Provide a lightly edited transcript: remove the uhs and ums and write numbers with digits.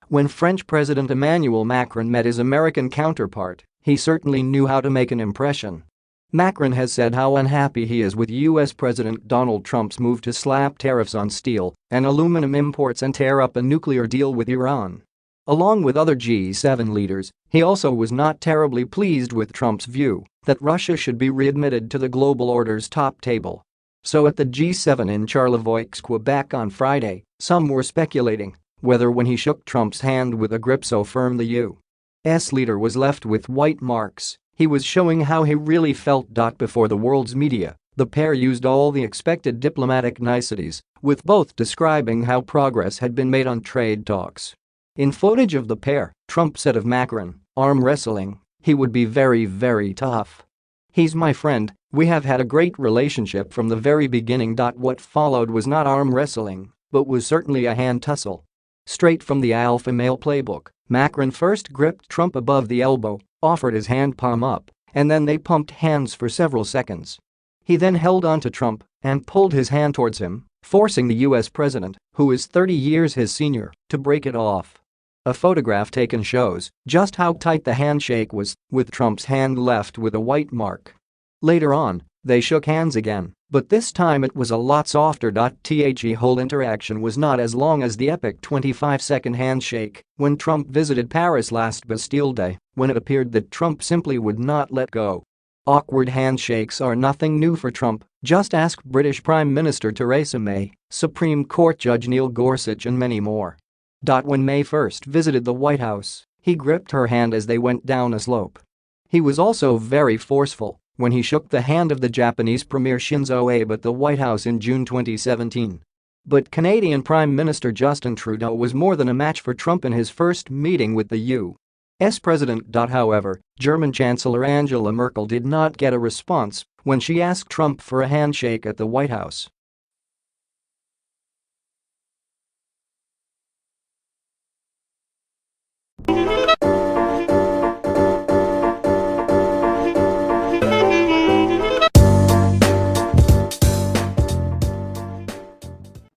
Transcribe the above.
When French President Emmanuel Macron met his American counterpart, he certainly knew how to make an impression. Macron has said how unhappy he is with U.S. President Donald Trump's move to slap tariffs on steel and aluminum imports and tear up a nuclear deal with Iran. Along with other G7 leaders, he also was not terribly pleased with Trump's view that Russia should be readmitted to the global order's top table. So at the G7 in Charlevoix, Quebec on Friday, some were speculating whether when he shook Trump's hand with a grip so firm the U.S. leader was left with white marks, he was showing how he really felt. Before the world's media, the pair used all the expected diplomatic niceties, with both describing how progress had been made on trade talks. In footage of the pair, Trump said of Macron, arm wrestling, he would be very, very tough. He's my friend, we have had a great relationship from the very beginning. What followed was not arm wrestling, but was certainly a hand tussle. Straight from the alpha male playbook, Macron first gripped Trump above the elbow, offered his hand palm up, and then they pumped hands for several seconds. He then held on to Trump and pulled his hand towards him, forcing the U.S. president, who is 30 years his senior, to break it off. A photograph taken shows just how tight the handshake was, with Trump's hand left with a white mark. Later on, they shook hands again, but this time it was a lot softer. The whole interaction was not as long as the epic 25-second handshake when Trump visited Paris last Bastille Day, when it appeared that Trump simply would not let go. Awkward handshakes are nothing new for Trump, just ask British Prime Minister Theresa May, Supreme Court Judge Neil Gorsuch and many more. When May first visited the White House, he gripped her hand as they went down a slope. He was also very forceful when he shook the hand of the Japanese Premier Shinzo Abe at the White House in June 2017. But Canadian Prime Minister Justin Trudeau was more than a match for Trump in his first meeting with the U.S. president. However, German Chancellor Angela Merkel did not get a response when she asked Trump for a handshake at the White House.